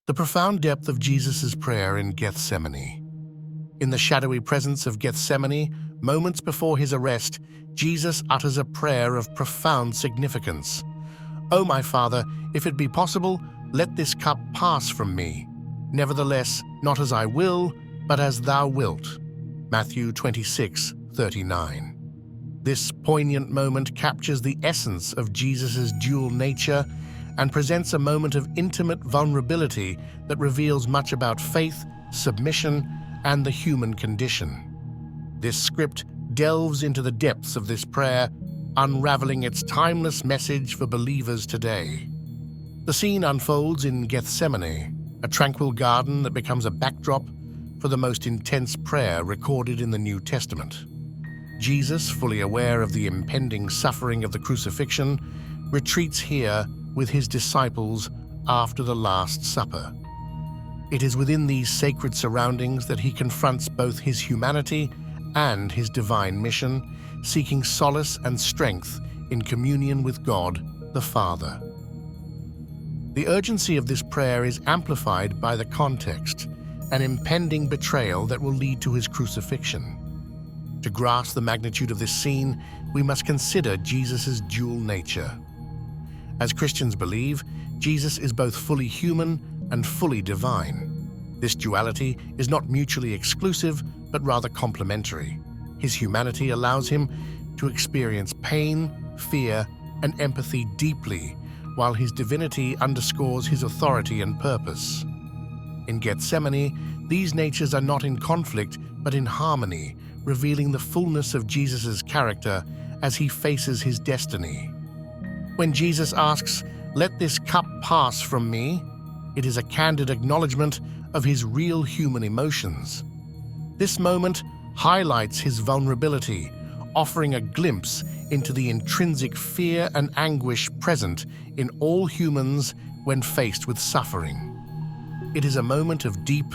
The profound depth of Jesus' prayer in Gethsemane. In the shadowy presence of Gethsemane, moments before his arrest, Jesus utters a prayer of profound significance. "O my Father, if it be possible, let this cup pass from me. Nevertheless, not as I will, but as thou wilt." Matthew 26:39. This poignant moment captures the essence of Jesus' dual nature and presents a moment of intimate vulnerability that reveals much about faith, submission, and the human condition. This script delves into the depths of this prayer, unraveling its timeless message for believers today. The scene unfolds in Gethsemane, a tranquil garden that becomes a backdrop for the most intense prayer recorded in the New Testament. Jesus, fully aware of the impending suffering of the crucifixion, retreats here with his disciples after the Last Supper. It is within these sacred surroundings that he confronts both his humanity and his divine mission, seeking solace and strength in communion with God the Father. The urgency of this prayer is amplified by the context, an impending betrayal that will lead to his crucifixion. To grasp the magnitude of this scene, we must consider Jesus' dual nature. As Christians believe, Jesus is both fully human and fully divine. This duality is not mutually exclusive, but rather complementary. His humanity allows him to experience pain, fear, and empathy deeply, while his divinity underscores his authority and purpose. In Gethsemane, these natures are not in conflict, but in harmony, revealing the fullness of Jesus' character as he faces his destiny. When Jesus asks, "Let this cup pass from me," it is a candid acknowledgement of his real human emotions. This moment highlights his vulnerability, offering a glimpse into the intrinsic fear and anguish present in all humans when faced with suffering. It is a moment of deep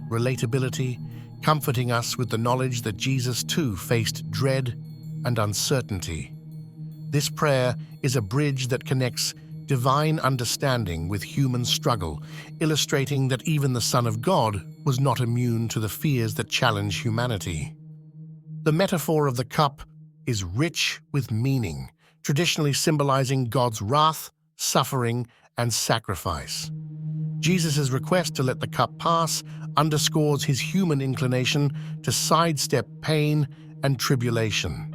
relatability, comforting us with the knowledge that Jesus too faced dread and uncertainty. This prayer is a bridge that connects divine understanding with human struggle, illustrating that even the Son of God was not immune to the fears that challenge humanity. The metaphor of the cup is rich with meaning, traditionally symbolizing God's wrath, suffering, and sacrifice. Jesus' request to let the cup pass underscores his human inclination to sidestep pain and tribulation.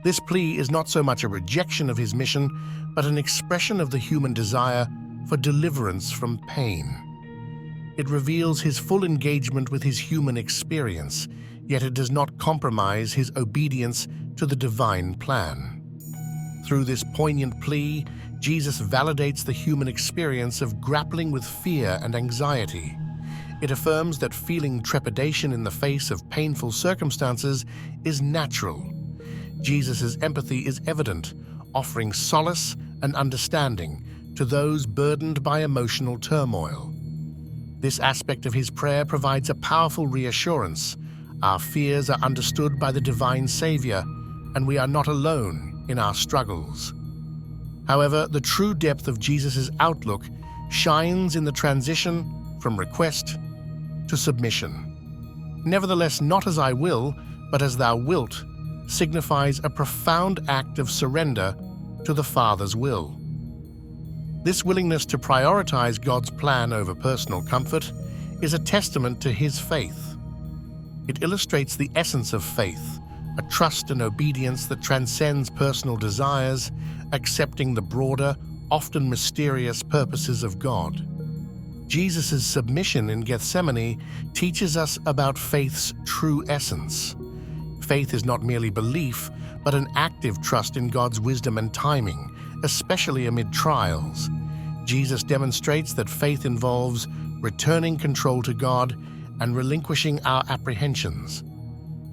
This plea is not so much a rejection of his mission, but an expression of the human desire for deliverance from pain. It reveals his full engagement with his human experience, yet it does not compromise his obedience to the divine plan. Through this poignant plea, Jesus validates the human experience of grappling with fear and anxiety. It affirms that feeling trepidation in the face of painful circumstances is natural. Jesus' empathy is evident, offering solace and understanding to those burdened by emotional turmoil. This aspect of his prayer provides a powerful reassurance. Our fears are understood by the divine Savior, and we are not alone in our struggles. However, the true depth of Jesus' outlook shines in the transition from request to submission. "Nevertheless, not as I will, but as thou wilt," signifies a profound act of surrender to the Father's will. This willingness to prioritize God's plan over personal comfort is a testament to his faith. It illustrates the essence of faith, a trust and obedience that transcends personal desires, accepting the broader, often mysterious purposes of God. Jesus' submission in Gethsemane teaches us about faith's true essence. Faith is not merely belief, but an active trust in God's wisdom and timing, especially amid trials. Jesus demonstrates that faith involves returning control to God and relinquishing our apprehensions.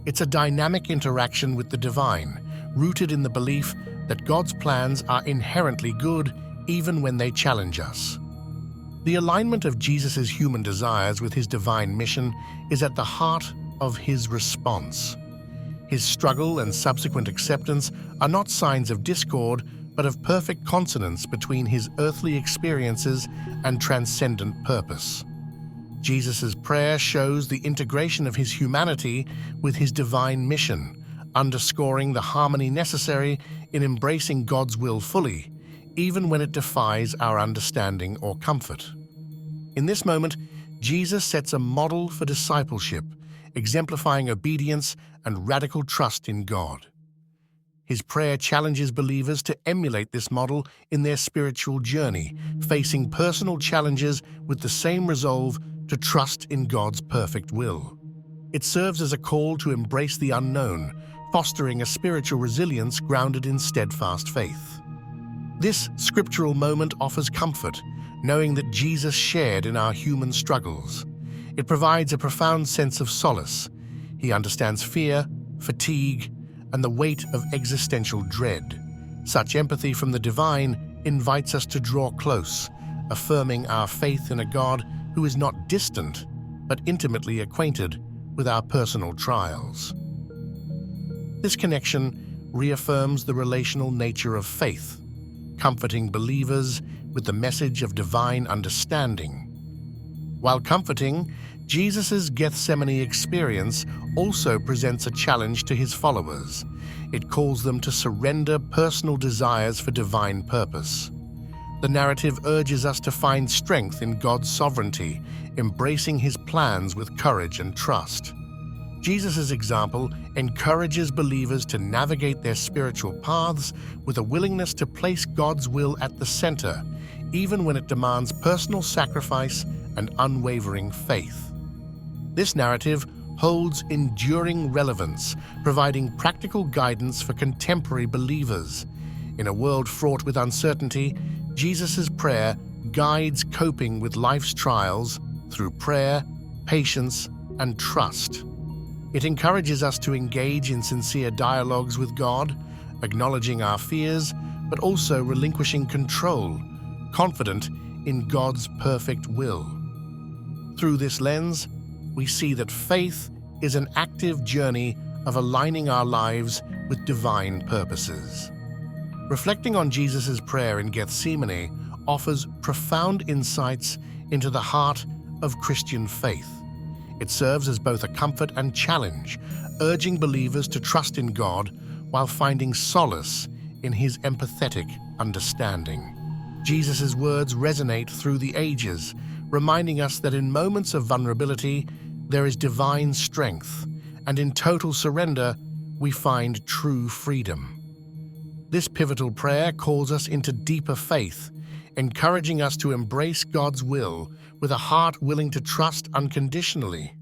It's a dynamic interaction with the divine, rooted in the belief that God's plans are inherently good even when they challenge us. The alignment of Jesus' human desires with his divine mission is at the heart of his response. His struggle and subsequent acceptance are not signs of discord, but of perfect consonance between his earthly experiences and transcendent purpose. Jesus' prayer shows the integration of his humanity with his divine mission, underscoring the harmony necessary in embracing God's will fully, even when it defies our understanding or comfort. In this moment, Jesus sets a model for discipleship, exemplifying obedience and radical trust in God. His prayer challenges believers to emulate this model in their spiritual journey, facing personal challenges with the same resolve to trust in God's perfect will. It serves as a call to embrace the unknown, fostering a spiritual resilience grounded in steadfast faith. This scriptural moment offers comfort, knowing that Jesus shared in our human struggles. It provides a profound sense of solace. He understands fear, fatigue, and the weight of existential dread. Such empathy from the divine invites us to draw close, affirming our faith in a God who is not distant, but intimately acquainted with our personal trials. This connection reaffirms the relational nature of faith, comforting believers with the message of divine understanding. While comforting, Jesus' Gethsemane experience also presents a challenge to his followers. It calls them to surrender personal desires for divine purpose. The narrative urges us to find strength in God's sovereignty, embracing his plans with courage and trust. Jesus' example encourages believers to navigate their spiritual paths with a willingness to place God's will at the center, even when it demands personal sacrifice and unwavering faith. This narrative holds enduring relevance, providing practical guidance for contemporary believers. In a world fraught with uncertainty, Jesus' prayer guides coping with life's trials through prayer, patience, and trust. It encourages us to engage in sincere dialogues with God, acknowledging our fears, but also relinquishing control, confident in God's perfect will. Through this lens, we see that faith is an active journey of aligning our lives with divine purposes. Reflecting on Jesus' prayer in Gethsemane offers profound insights into the heart of Christian faith. It serves as both a comfort and challenge, urging believers to trust in God while finding solace in his empathetic understanding. Jesus' words resonate through the ages, reminding us that in moments of vulnerability, there is divine strength, and in total surrender, we find true freedom. This pivotal prayer calls us into deeper faith, encouraging us to embrace God's will with a heart willing to trust unconditionally.